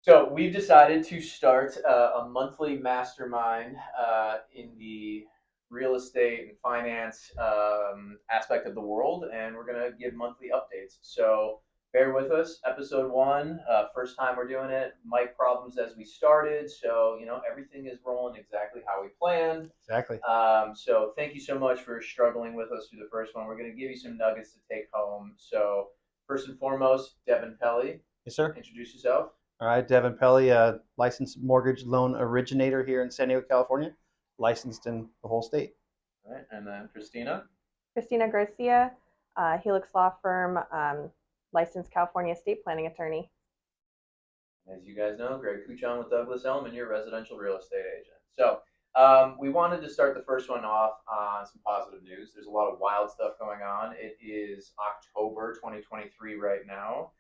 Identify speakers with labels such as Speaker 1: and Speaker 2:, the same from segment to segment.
Speaker 1: So we've decided to start a monthly mastermind in the real estate and finance aspect of the world, and we're gonna give monthly updates. So bear with us. Episode one, first time we're doing it. Mic problems as we started, so everything is rolling exactly how we planned.
Speaker 2: Exactly.
Speaker 1: So thank you so much for struggling with us through the first one. We're gonna give you some nuggets to take home. So first and foremost, Devin Pelley,
Speaker 2: Yes, sir.
Speaker 1: introduce yourself.
Speaker 2: All right, Devin Pelley, a licensed mortgage loan originator here in San Diego, California, licensed in the whole state.
Speaker 1: All right, and then Christina.
Speaker 3: Christina Garcia, Helix Law Firm, licensed California estate planning attorney.
Speaker 1: As you guys know, Greg.Kuchan with Douglas Elliman, your residential real estate agent. So we wanted to start the first one off on some positive news. There's a lot of wild stuff going on. It is October 2023 right now.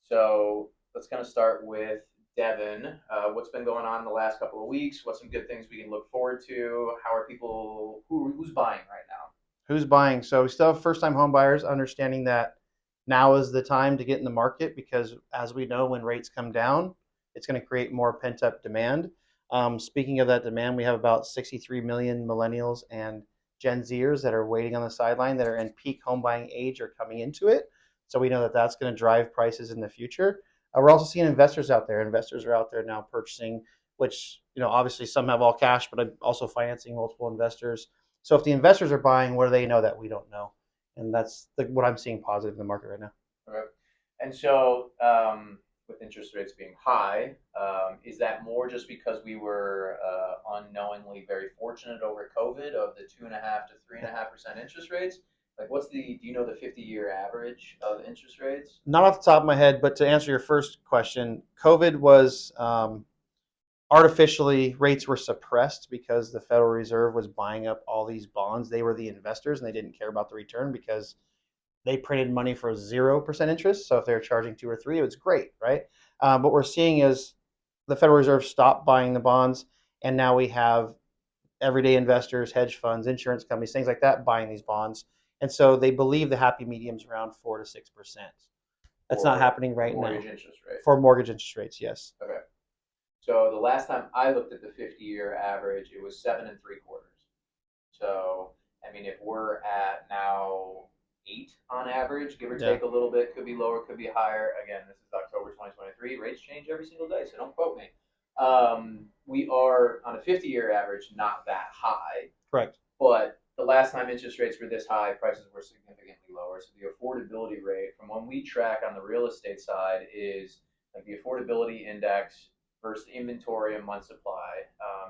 Speaker 1: So let's kind of start with Devin. What's been going on in the last couple of weeks? What's some good things we can look forward to? How are people, who's buying right now?
Speaker 2: Who's buying? So we still have first-time home buyers, understanding that now is the time to get in the market because, as we know, when rates come down, it's going to create more pent-up demand. Speaking of that demand, we have about 63 million millennials and Gen Zers that are waiting on the sideline that are in peak home buying age or coming into it. So we know that that's going to drive prices in the future. We're also seeing investors out there. Investors are out there now purchasing, which obviously some have all cash, but I'm also financing multiple investors. So if the investors are buying, what do they know that we don't know? And that's what I'm seeing positive in the market right now.
Speaker 1: Okay. And so, with interest rates being high, is that more just because we were unknowingly very fortunate over COVID of the 2.5 to 3.5% interest rates? Like, do you know the 50-year average of interest rates?
Speaker 2: Not off the top of my head, but to answer your first question, COVID was artificially, rates were suppressed because the Federal Reserve was buying up all these bonds. They were the investors and they didn't care about the return because they printed money for 0% interest. So if they were charging 2 or 3, it was great, right? What we're seeing is the Federal Reserve stopped buying the bonds, and now we have everyday investors, hedge funds, insurance companies, things like that buying these bonds. And so they believe the happy medium is around 4 to 6%. That's not happening right
Speaker 1: mortgage
Speaker 2: now.
Speaker 1: interest rate.
Speaker 2: For mortgage interest rates, yes.
Speaker 1: Okay. So the last time I looked at the 50-year average, it was 7.75. So I mean, if we're at now 8 on average, give or
Speaker 2: Yeah.
Speaker 1: take a little bit, could be lower, could be higher. Again, this is October 2023. Rates change every single day, so don't quote me. We are on a 50-year average, not that high.
Speaker 2: Correct.
Speaker 1: But the last time interest rates were this high, prices were significantly lower. So the affordability rate, from when we track on the real estate side, is like the affordability index versus inventory and month supply.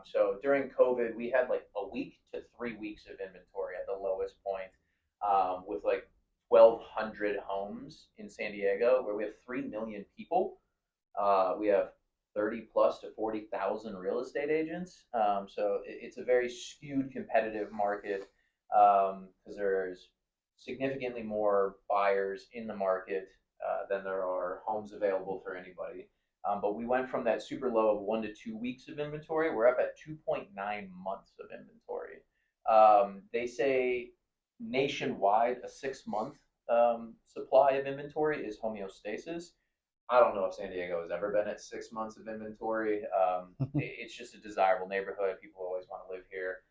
Speaker 1: So during COVID, we had like a week to 3 weeks of inventory at the lowest point, with like 1,200 homes in San Diego, where we have 3 million people. We have 30 plus to 40,000 real estate agents. So it's a very skewed competitive market because there's significantly more buyers in the market than there are homes available for anybody. But we went from that super low of 1 to 2 weeks of inventory. We're up at 2.9 months of inventory. They say nationwide, a 6 month supply of inventory is homeostasis. I don't know if San Diego has ever been at 6 months of inventory. It's just a desirable neighborhood. People always want to live here.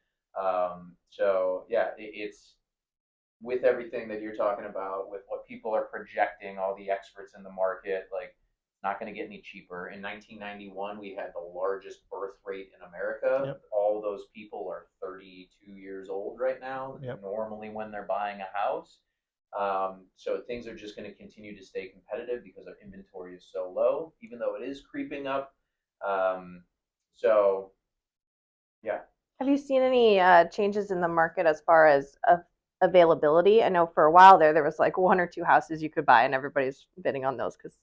Speaker 1: So yeah, it's with everything that you're talking about, with what people are projecting, all the experts in the market, like it's not going to get any cheaper. In 1991, we had the largest birth rate in America.
Speaker 2: Yep.
Speaker 1: All those people are 32 years old right now,
Speaker 2: Yep.
Speaker 1: normally when they're buying a house. So things are just going to continue to stay competitive because our inventory is so low, even though it is creeping up. So, yeah.
Speaker 3: Have you seen any changes in the market as far as availability? I know for a while there was like 1 or 2 houses you could buy, and everybody's bidding on those because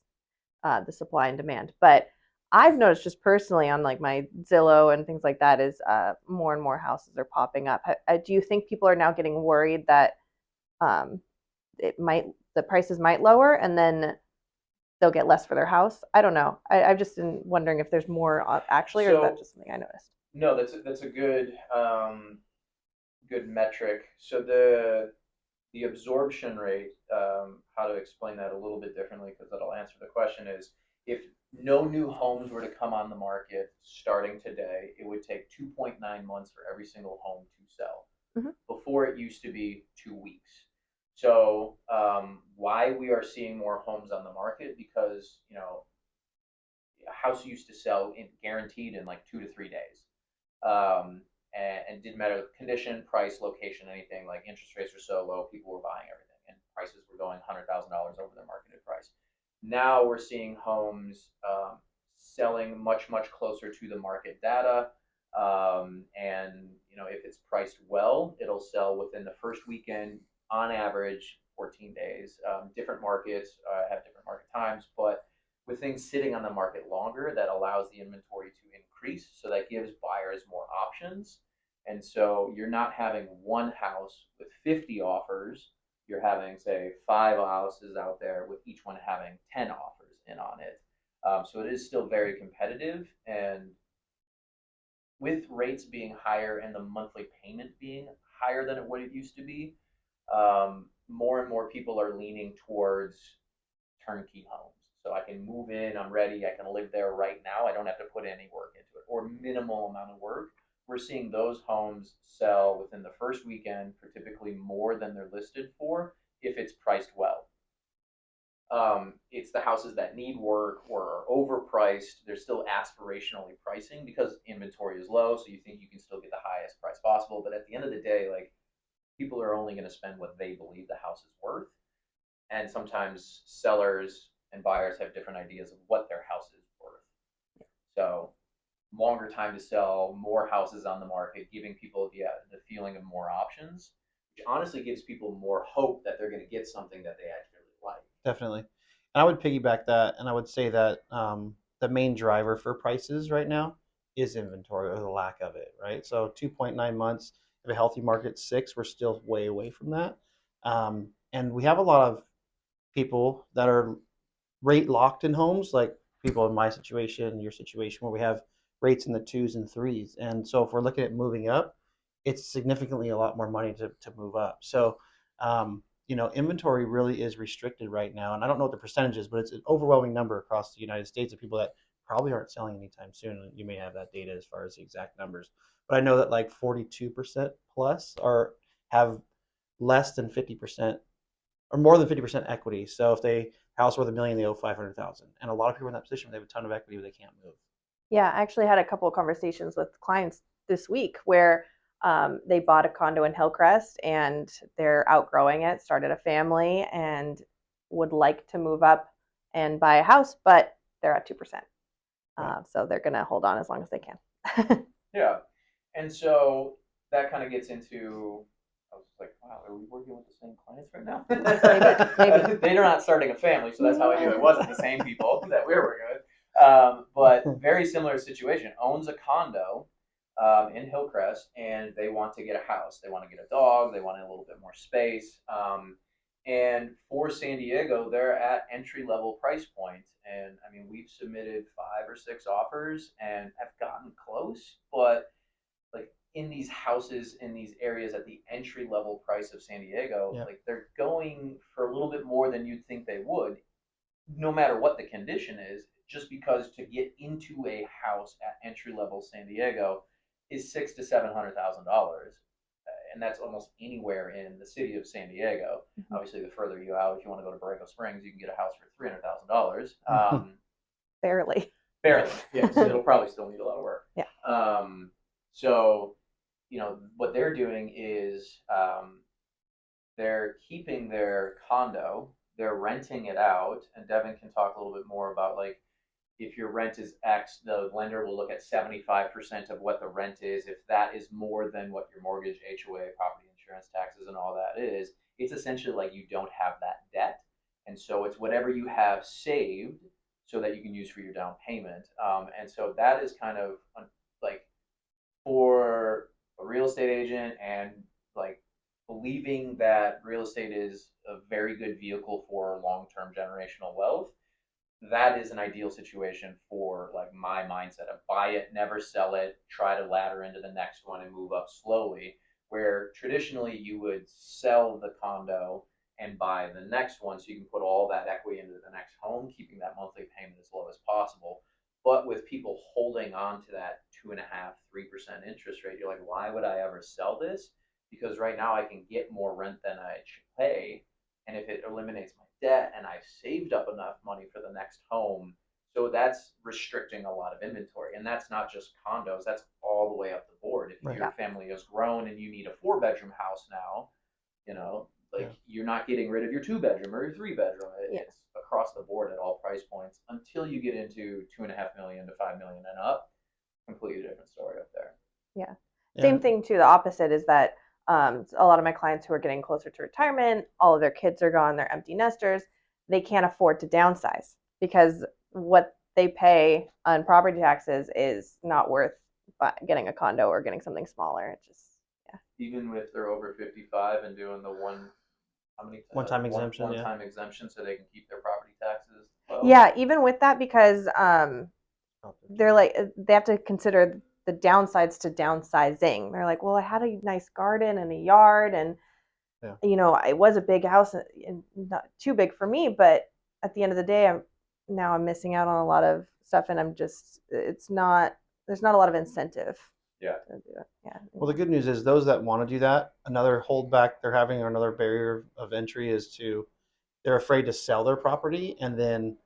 Speaker 3: the supply and demand. But I've noticed just personally on like my Zillow and things like that is more and more houses are popping up. Do you think people are now getting worried that um, the prices might lower and then they'll get less for their house? I don't know. I've just been wondering if there's more actually, or is that just something I noticed?
Speaker 1: No, that's a good metric. So the absorption rate, how to explain that a little bit differently because that'll answer the question, is if no new homes were to come on the market starting today, it would take 2.9 months for every single home to sell.
Speaker 3: Mhm.
Speaker 1: Before it used to be 2 weeks. So why we are seeing more homes on the market, because a house used to sell guaranteed in like 2 to 3 days. And didn't matter the condition, price, location, anything. Like interest rates were so low, people were buying everything, and prices were going $100,000 over their marketed price. Now we're seeing homes selling much closer to the market data, and if it's priced well, it'll sell within the first weekend, on average 14 days. Different markets have different market times, but with things sitting on the market longer, that allows the inventory to increase. So that gives buyers more options. And so you're not having one house with 50 offers. You're having, say, 5 houses out there with each one having 10 offers in on it. So it is still very competitive. And with rates being higher and the monthly payment being higher than what it used to be, more and more people are leaning towards turnkey homes. So I can move in, I'm ready, I can live there right now. I don't have to put any work into it, or minimal amount of work. We're seeing those homes sell within the first weekend for typically more than they're listed for if it's priced well. It's the houses that need work or are overpriced. They're still aspirationally pricing because inventory is low, so you think you can still get the highest price possible. But at the end of the day, like, people are only going to spend what they believe the house is worth. And sometimes sellers and buyers have different ideas of what their house is worth. So longer time to sell, more houses on the market, giving people the feeling of more options, which honestly gives people more hope that they're going to get something that they actually like.
Speaker 2: Definitely. And I would piggyback that, and I would say that the main driver for prices right now is inventory, or the lack of it, right? So 2.9 months, if a healthy market's 6, we're still way away from that. And we have a lot of people that are rate locked in homes, like people in my situation, your situation, where we have rates in the 2s and 3s. And so if we're looking at moving up, it's significantly a lot more money to move up. So, inventory really is restricted right now. And I don't know what the percentage is, but it's an overwhelming number across the United States of people that probably aren't selling anytime soon. And you may have that data as far as the exact numbers. But I know that like 42% plus have less than 50% or more than 50% equity. So if they house worth $1 million, they owe 500,000. And a lot of people in that position, they have a ton of equity, but they can't move.
Speaker 3: Yeah, I actually had a couple of conversations with clients this week where they bought a condo in Hillcrest and they're outgrowing it, started a family, and would like to move up and buy a house, but they're at 2%. So they're going to hold on as long as they can.
Speaker 1: Yeah. And so that kind of gets into, I was like, wow, are we working with the same clients right now?
Speaker 3: Maybe.
Speaker 1: They're not starting a family, so that's how I knew it wasn't the same people that we were working with. But very similar situation. Owns a condo in Hillcrest, and they want to get a house. They want to get a dog. They want a little bit more space. And for San Diego, they're at entry-level price point. And I mean, we've submitted 5 or 6 offers and have gotten close, but like in these houses in these areas at the entry-level price of San Diego, like they're going for a little bit more than you'd think they would, no matter what the condition is, just because to get into a house at entry-level San Diego is $600,000 to $700,000. And that's almost anywhere in the city of San Diego. Mm-hmm. Obviously, the further you out, if you want to go to Borrego Springs, you can get a house for $300,000.
Speaker 3: Barely.
Speaker 1: Yeah. So it'll probably still need a lot of work.
Speaker 3: Yeah.
Speaker 1: So, what they're doing is they're keeping their condo, they're renting it out, and Devin can talk a little bit more about, like, if your rent is X, the lender will look at 75% of what the rent is. If that is more than what your mortgage, HOA, property insurance, taxes, and all that is, it's essentially like you don't have that debt. And so it's whatever you have saved so that you can use for your down payment. And so that is kind of like, for a real estate agent, and like believing that real estate is a very good vehicle for long-term generational wealth, that is an ideal situation for like my mindset of buy it, never sell it, try to ladder into the next one and move up slowly, where traditionally you would sell the condo and buy the next one so you can put all that equity into the next home, keeping that monthly payment as low low as possible. But with people holding on to that 2.5%, 3% interest rate, you're like, why would I ever sell this? Because right now I can get more rent than I should pay. And if it eliminates my debt and I've saved up enough money for the next home, so that's restricting a lot of inventory. And that's not just condos, that's all the way up the board. If
Speaker 2: Right.
Speaker 1: your family has grown and you need a 4-bedroom house now, you're not getting rid of your 2-bedroom or your 3-bedroom. It's across the board at all price points until you get into 2.5 million to 5 million and up. Completely different story up there.
Speaker 3: Yeah. Same thing too. The opposite is that a lot of my clients who are getting closer to retirement, all of their kids are gone, they're empty nesters. They can't afford to downsize because what they pay on property taxes is not worth getting a condo or getting something smaller. It just,
Speaker 1: Even if they're over 55 and doing the
Speaker 2: one-time exemption,
Speaker 1: one-time exemption, so they can keep their property taxes low.
Speaker 3: Yeah, even with that, because they're like, they have to consider the downsides to downsizing. They're like, well, I had a nice garden and a yard, and it was a big house, and not too big for me, but at the end of the day, I'm missing out on a lot of stuff, and there's not a lot of incentive.
Speaker 1: Yeah.
Speaker 3: To do it. Yeah.
Speaker 2: Well, the good news is those that want to do that, another holdback they're having, or another barrier of entry, is they're afraid to sell their property and then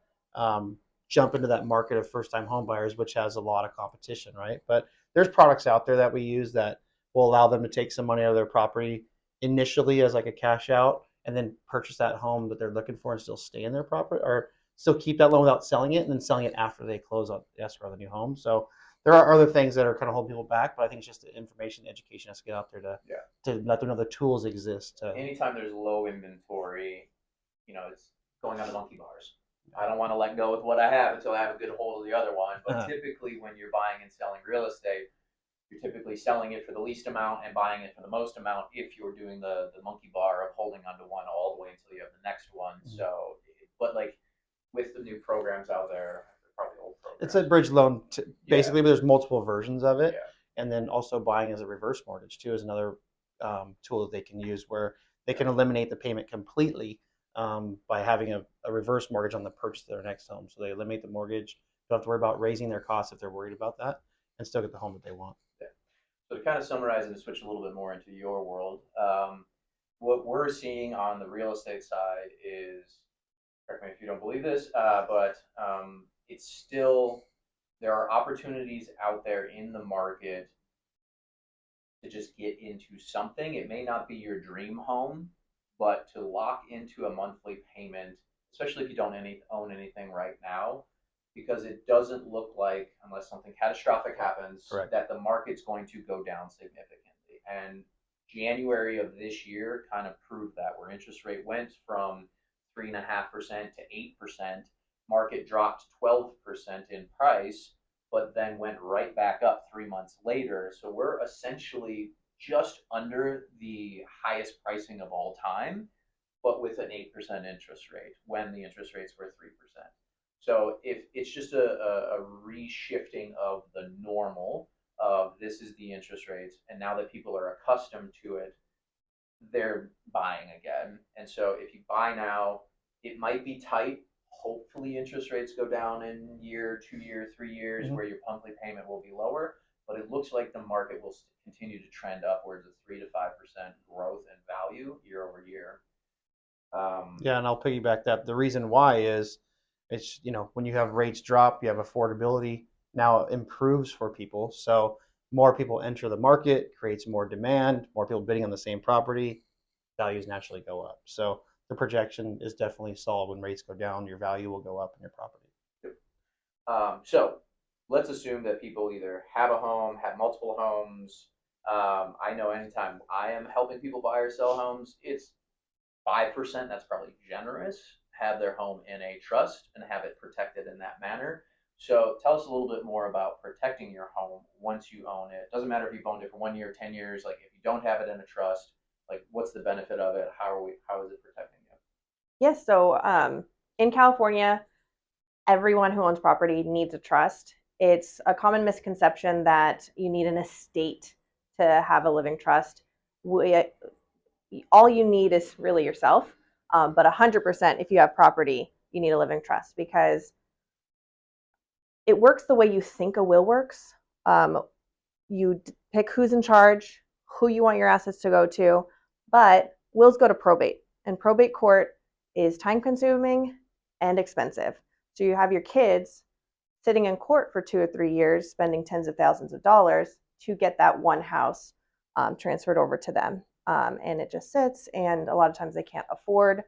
Speaker 2: jump into that market of first-time home buyers, which has a lot of competition, right? But there's products out there that we use that will allow them to take some money out of their property initially as like a cash out, and then purchase that home that they're looking for and still stay in their property, or still keep that loan without selling it, and then selling it after they close on the escrow of the new home. So there are other things that are kind of holding people back, but I think it's just the information, education has to get out there to let them know the tools exist.
Speaker 1: Anytime there's low inventory, it's going on the monkey bars. I don't want to let go with what I have until I have a good hold of the other one. But typically, when you're buying and selling real estate, you're typically selling it for the least amount and buying it for the most amount if you're doing the monkey bar of holding onto one all the way until you have the next one. Mm-hmm. So, but like with the new programs out there, probably old programs.
Speaker 2: It's a bridge loan, basically, but there's multiple versions of it. Yeah. And then also buying as a reverse mortgage, too, is another tool that they can use where they can eliminate the payment completely by having a reverse mortgage on the purchase of their next home. So they eliminate the mortgage, don't have to worry about raising their costs if they're worried about that, and still get the home that they want.
Speaker 1: Yeah. So to kind of summarize and switch a little bit more into your world, what we're seeing on the real estate side is, correct me if you don't believe this, but it's still, there are opportunities out there in the market to just get into something. It may not be your dream home, but to lock into a monthly payment, especially if you don't own anything right now, because it doesn't look like, unless something catastrophic happens,
Speaker 2: correct,
Speaker 1: that the market's going to go down significantly. And January of this year kind of proved that, where interest rate went from 3.5% to 8%. Market dropped 12% in price, but then went right back up 3 months later. So we're essentially just under the highest pricing of all time, but with an 8% interest rate when the interest rates were 3%. So if it's just a reshifting of the normal of this is the interest rates, and now that people are accustomed to it, they're buying again. And so if you buy now, it might be tight. Hopefully interest rates go down in year, 2 year, 3 years, mm-hmm, where your monthly payment will be lower. But it looks like the market will continue to trend upwards of 3 to 5% growth in value year over year.
Speaker 2: Yeah, and I'll piggyback that. The reason why is it's, when you have rates drop, you have affordability now improves for people. So more people enter the market, creates more demand, more people bidding on the same property, values naturally go up. So the projection is definitely solid. When rates go down, your value will go up in your property.
Speaker 1: So let's assume that people either have a home, have multiple homes. I know anytime I am helping people buy or sell homes, it's 5%, that's probably generous, have their home in a trust and have it protected in that manner. So tell us a little bit more about protecting your home once you own it. Doesn't matter if you've owned it for 1 year, 10 years, like if you don't have it in a trust, like what's the benefit of it? How is it protecting you?
Speaker 3: Yes, so in California, everyone who owns property needs a trust. It's a common misconception that you need an estate to have a living trust. All you need is really yourself, but 100% if you have property, you need a living trust, because it works the way you think a will works. You pick who's in charge, who you want your assets to go to, but wills go to probate, and probate court is time consuming and expensive. So you have your kids sitting in court for 2 or 3 years, spending tens of thousands of dollars to get that one house transferred over to them. And it just sits, and a lot of times they can't afford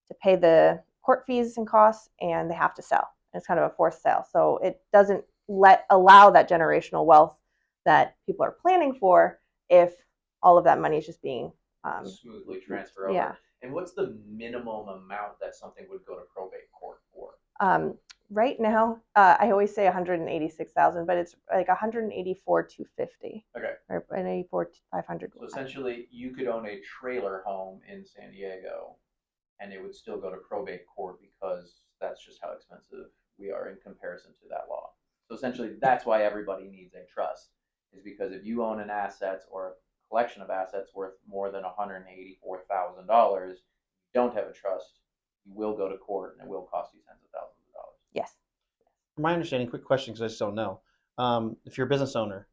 Speaker 3: to pay the court fees and costs, and they have to sell. It's kind of a forced sale. So it doesn't allow that generational wealth that people are planning for if all of that money is just being
Speaker 1: smoothly transferred over.
Speaker 3: Yeah.
Speaker 1: And what's the minimum amount that something would go to probate court for?
Speaker 3: Right now, I always say 186,000, but it's like 184,250.
Speaker 1: Okay.
Speaker 3: Or 184,500.
Speaker 1: So essentially, you could own a trailer home in San Diego, and it would still go to probate court because that's just how expensive we are in comparison to that law. So essentially, that's why everybody needs a trust, is because if you own an asset or a collection of assets worth more than $184,000, you don't have a trust, you will go to court, and it will cost you tens of thousands of dollars.
Speaker 3: Yes.
Speaker 2: From my understanding, quick question because I just don't know. If you're a business owner,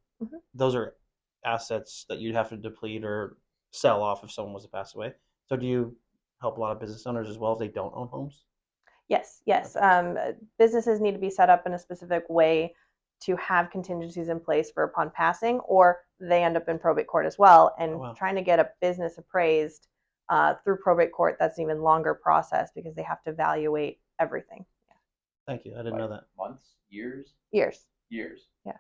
Speaker 2: those are assets that you'd have to deplete or sell off if someone was to pass away. So do you help a lot of business owners as well if they don't own homes?
Speaker 3: Yes. Businesses need to be set up in a specific way to have contingencies in place for upon passing, or they end up in probate court as well. And trying to get a business appraised through probate court, that's an even longer process because they have to evaluate everything. Yeah.
Speaker 2: Thank you. I didn't know that.
Speaker 1: Months? Years?
Speaker 3: Years.
Speaker 1: Yeah.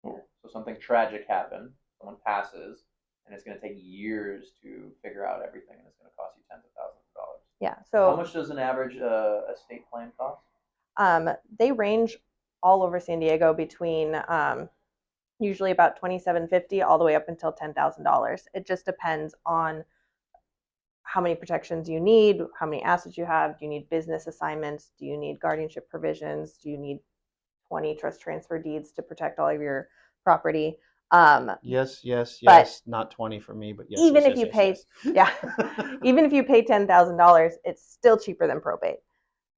Speaker 3: Cool.
Speaker 1: So something tragic happened, someone passes, and it's going to take years to figure out everything, and it's going to cost you tens of thousands of dollars.
Speaker 3: Yeah. So
Speaker 1: how much does an average estate plan cost?
Speaker 3: They range all over San Diego between usually about $2,750 all the way up until $10,000. It just depends on how many protections you need, how many assets you have. Do you need business assignments? Do you need guardianship provisions? Do you need 20 trust transfer deeds to protect all of your property?
Speaker 2: Yes. Not 20 for me, but yes.
Speaker 3: Even
Speaker 2: yes,
Speaker 3: if you
Speaker 2: yes,
Speaker 3: pay,
Speaker 2: yes.
Speaker 3: even if you pay $10,000, it's still cheaper than probate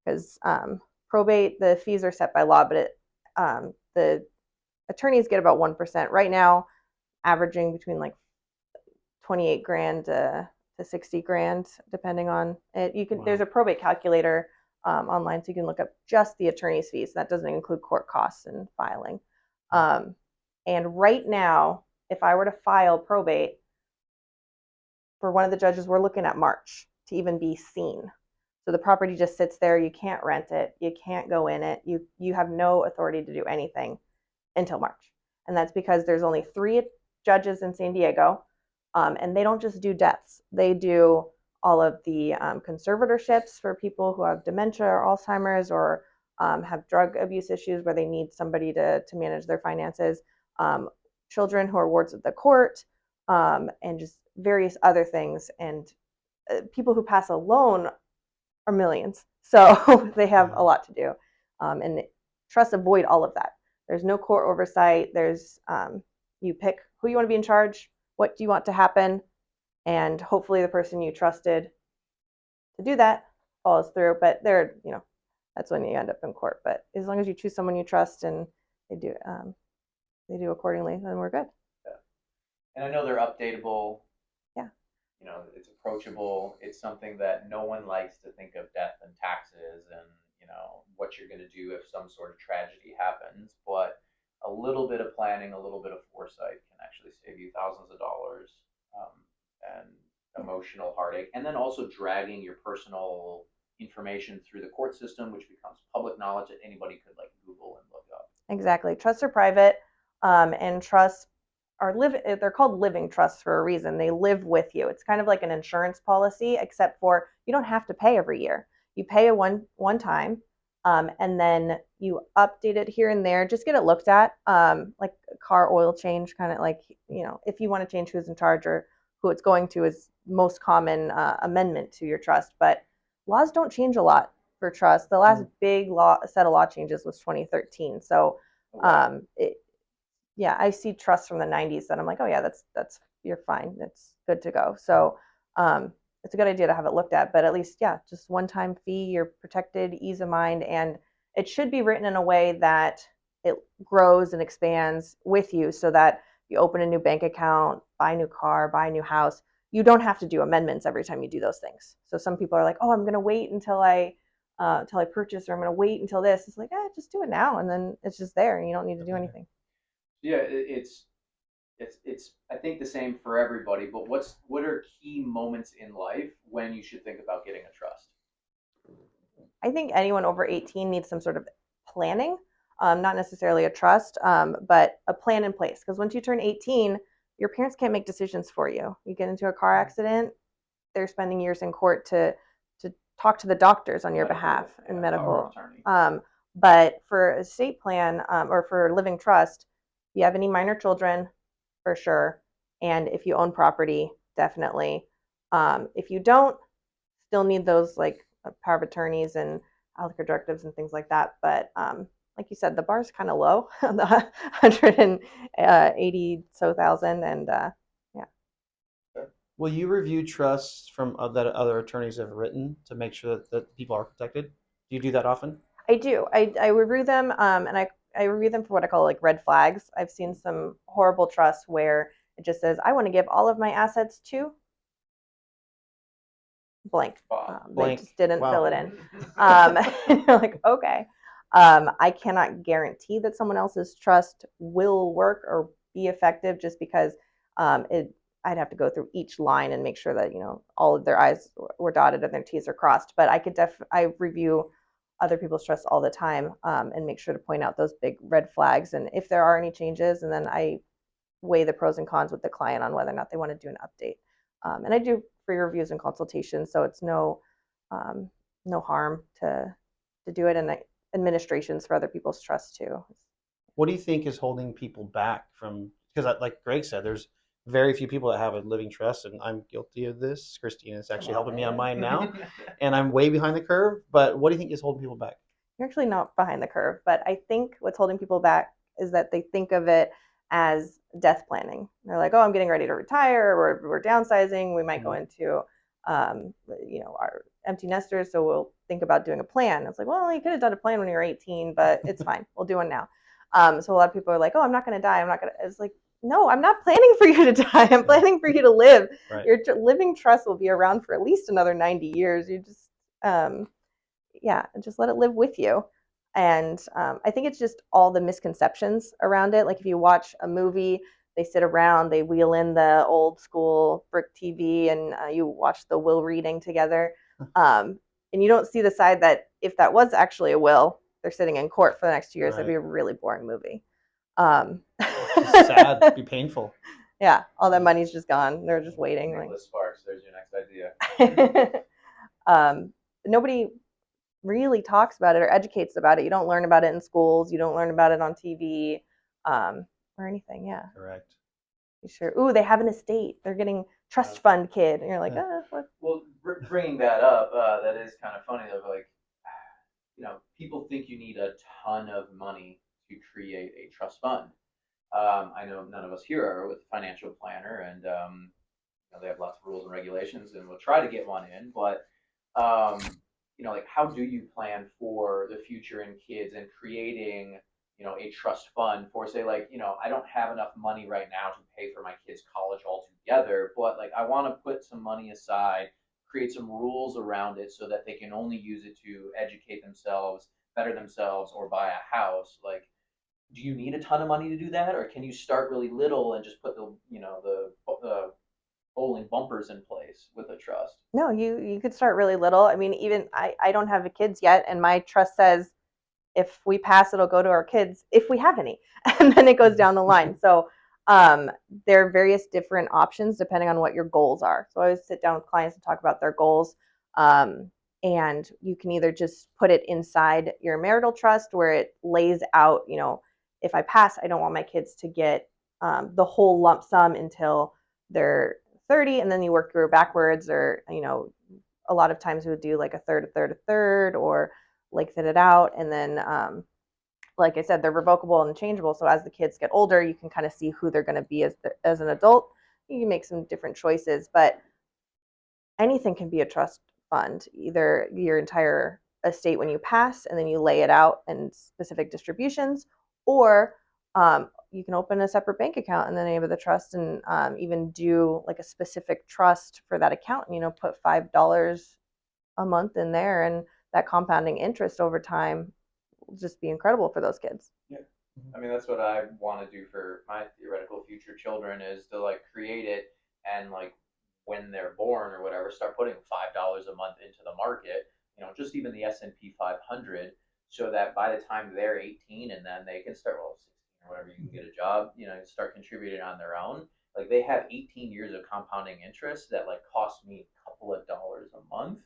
Speaker 3: because probate, the fees are set by law, but the attorneys get about 1% right now, averaging between like 28 grand to 60 grand, depending on it. You can There's a probate calculator online, so you can look up just the attorney's fees. That doesn't include court costs and filing. And right now, if I were to file probate for one of the judges, we're looking at March to even be seen. So the property just sits there. You can't rent it. You can't go in it. You have no authority to do anything until March. And that's because there's only 3 judges in San Diego, and they don't just do deaths. They do all of the conservatorships for people who have dementia or Alzheimer's or have drug abuse issues where they need somebody to manage their finances, children who are wards of the court, and just various other things. And people who pass alone are millions. So they have a lot to do. And trusts avoid all of that. There's no court oversight. There's you pick who you want to be in charge, what do you want to happen, and hopefully the person you trusted to do that follows through. But that's when you end up in court. But as long as you choose someone you trust and they do accordingly, then we're good.
Speaker 1: Yeah. And I know they're updatable.
Speaker 3: Yeah.
Speaker 1: It's approachable. It's something that no one likes to think of death and taxes and what you're going to do if some sort of tragedy happens, but a little bit of planning, a little bit of foresight can actually save you thousands of dollars and emotional heartache, and then also dragging your personal information through the court system, which becomes public knowledge that anybody could Google and look up.
Speaker 3: Exactly. Trusts are private, and trusts they're called living trusts for a reason. They live with you. It's kind of like an insurance policy, except for you don't have to pay every year. You pay one time, and then you update it here and there. Just get it looked at, like a car oil change, kind of like, if you want to change who's in charge or who it's going to is most common amendment to your trust. But laws don't change a lot for trust. The last big set of law changes was 2013. So I see trusts from the 90s that I'm like, oh yeah, that's you're fine. It's good to go. So it's a good idea to have it looked at, but at least, just one-time fee, you're protected, ease of mind, and it should be written in a way that it grows and expands with you, so that you open a new bank account, buy a new car, buy a new house, you don't have to do amendments every time you do those things. So some people are like, oh, I'm going to wait until I purchase, or I'm going to wait until this. It's like, just do it now, and then it's just there, and you don't need to do anything.
Speaker 1: Yeah, it's I think the same for everybody. But what are key moments in life when you should think about getting a trust?
Speaker 3: I think anyone over 18 needs some sort of planning, not necessarily a trust, but a plan in place. Because once you turn 18, your parents can't make decisions for you. You get into a car accident, they're spending years in court to talk to the doctors on your behalf and medical. But for estate plan, or for living trust, if you have any minor children, for sure, and if you own property, definitely. If you don't, still need those like power of attorneys and allocated directives and things like that. But like you said, the bar's kind of low, the 180 so thousand, and yeah.
Speaker 2: Will you review trusts from that other attorneys have written to make sure that people are protected? Do you do that often?
Speaker 3: I do. I review them, and I review them for what I call like red flags. I've seen some horrible trusts where it just says, I want to give all of my assets to blank. They just didn't fill it in. You're like, okay. I cannot guarantee that someone else's trust will work or be effective, just because I'd have to go through each line and make sure that, all of their I's were dotted and their T's are crossed. But I review other people's trusts all the time, and make sure to point out those big red flags. And if there are any changes, and then I weigh the pros and cons with the client on whether or not they want to do an update. And I do free reviews and consultations, so it's no harm to do it, and administrations for other people's trust too.
Speaker 2: What do you think is holding people back from? Because, like Greg said, there's very few people that have a living trust, and I'm guilty of this. Christina is actually helping me on mine now, and I'm way behind the curve. But what do you think is holding people back?
Speaker 3: You're actually not behind the curve, but I think what's holding people back is that they think of it as death planning. They're like, oh, I'm getting ready to retire, or we're downsizing. We might go into, our empty nesters, so we'll think about doing a plan. It's like, well, you could have done a plan when you were 18, but it's fine. We'll do one now. So a lot of people are like, oh, I'm not going to die. It's like, no, I'm not planning for you to die. I'm planning for you to live.
Speaker 2: Right.
Speaker 3: Your living trust will be around for at least another 90 years. You just, just let it live with you. And I think it's just all the misconceptions around it. Like if you watch a movie, they sit around, they wheel in the old school brick TV, and you watch the will reading together. And you don't see the side that if that was actually a will, they're sitting in court for the next 2 years. Right. That'd be a really boring movie.
Speaker 2: Sad, it'd be painful.
Speaker 3: Yeah, all that money's just gone. They're just waiting.
Speaker 1: Nicholas Sparks, there's your next
Speaker 3: idea. Nobody really talks about it or educates about it. You don't learn about it in schools. You don't learn about it on TV, or anything. Yeah.
Speaker 2: Correct.
Speaker 3: You sure? Ooh, they have an estate. They're getting trust fund kid, and you're like, what?
Speaker 1: Well, bringing that up, that is kind of funny. Though, like, people think you need a ton of money to create a trust fund. I know none of us here are with a financial planner, and they have lots of rules and regulations, and we'll try to get one in. But like, how do you plan for the future and kids, and creating, a trust fund for, say, like, I don't have enough money right now to pay for my kids' college altogether, but like, I want to put some money aside, create some rules around it so that they can only use it to educate themselves, better themselves, or buy a house. Like, do you need a ton of money to do that, or can you start really little and just put the bowling bumpers in place with a trust?
Speaker 3: No, you could start really little. I mean, even I don't have kids yet, and my trust says if we pass, it'll go to our kids if we have any, and then it goes down the line. So there are various different options depending on what your goals are. So I always sit down with clients and talk about their goals. And you can either just put it inside your marital trust where it lays out, if I pass, I don't want my kids to get the whole lump sum until they're 30, and then you work through backwards, or, a lot of times we would do like a third, or lengthen it out. And then, like I said, they're revocable and changeable. So as the kids get older, you can kind of see who they're going to be as an adult. You can make some different choices, but anything can be a trust fund. Either your entire estate when you pass, and then you lay it out in specific distributions, or you can open a separate bank account in the name of the trust, and even do like a specific trust for that account. And, put $5 a month in there, and that compounding interest over time will just be incredible for those kids.
Speaker 1: Yeah. I mean, that's what I want to do for my theoretical future children, is to like create it, and like when they're born or whatever, start putting $5 a month into the market, just even the S&P 500, so that by the time they're 18, and then they can start, well, 16 or whatever, you can get a job, start contributing on their own. Like they have 18 years of compounding interest that like cost me a couple of dollars a month,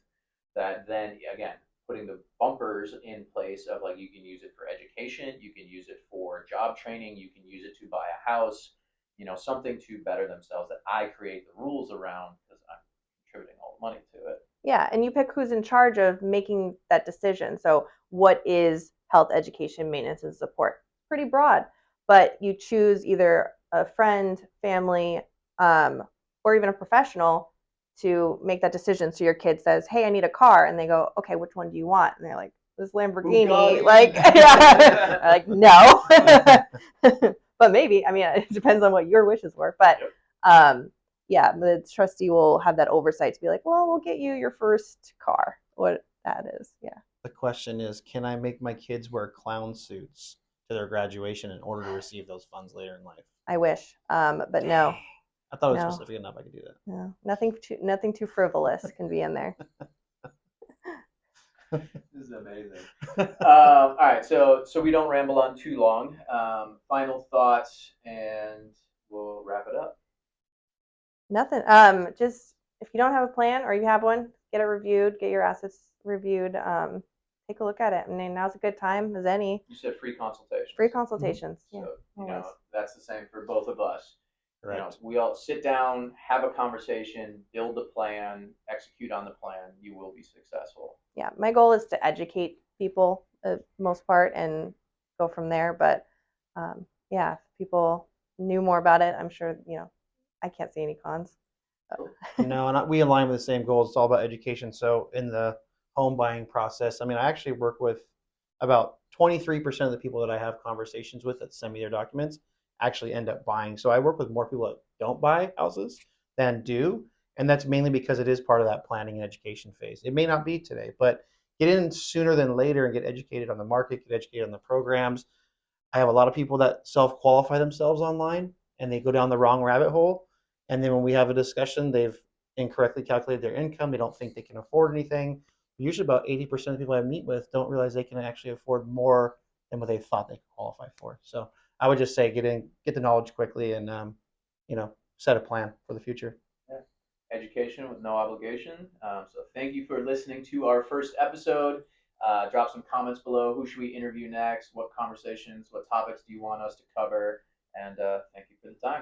Speaker 1: that then again, putting the bumpers in place of like, you can use it for education, you can use it for job training, you can use it to buy a house, something to better themselves, that I create the rules around, because I'm contributing all the money to it.
Speaker 3: Yeah, and you pick who's in charge of making that decision. So what is health, education, maintenance, and support? Pretty broad, but you choose either a friend, family, or even a professional to make that decision. So your kid says, "Hey, I need a car," and they go, "Okay, which one do you want?" And they're like, "This Lamborghini."
Speaker 1: Bugatti.
Speaker 3: Like, yeah, like no, but maybe. I mean, it depends on what your wishes were, but. Yeah, the trustee will have that oversight to be like, well, we'll get you your first car, what that is. Yeah.
Speaker 2: The question is, can I make my kids wear clown suits to their graduation in order to receive those funds later in life?
Speaker 3: I wish, but no.
Speaker 2: I thought it was
Speaker 3: No.
Speaker 2: specific enough I could do that.
Speaker 3: No, nothing too frivolous can be in there.
Speaker 1: This is amazing. All right, so we don't ramble on too long. Final thoughts, and we'll wrap it up.
Speaker 3: Nothing. Just if you don't have a plan, or you have one, get it reviewed, get your assets reviewed. Take a look at it. I mean, now's a good time as any.
Speaker 1: You said free consultations.
Speaker 3: Free consultations.
Speaker 1: Mm-hmm.
Speaker 3: Yeah.
Speaker 1: So that's the same for both of us.
Speaker 2: Right.
Speaker 1: We all sit down, have a conversation, build a plan, execute on the plan. You will be successful.
Speaker 3: Yeah, my goal is to educate people for the most part and go from there. But yeah, if people knew more about it, I'm sure I can't see any cons.
Speaker 2: No, and we align with the same goals. It's all about education. So in the home buying process, I mean, I actually work with about 23% of the people that I have conversations with that send me their documents actually end up buying. So I work with more people that don't buy houses than do. And that's mainly because it is part of that planning and education phase. It may not be today, but get in sooner than later and get educated on the market, get educated on the programs. I have a lot of people that self-qualify themselves online, and they go down the wrong rabbit hole. And then when we have a discussion, they've incorrectly calculated their income. They don't think they can afford anything. Usually about 80% of the people I meet with don't realize they can actually afford more than what they thought they could qualify for. So I would just say get the knowledge quickly, and set a plan for the future.
Speaker 1: Yeah. Education with no obligation. So thank you for listening to our first episode. Drop some comments below. Who should we interview next? What conversations, what topics do you want us to cover? And thank you for the time.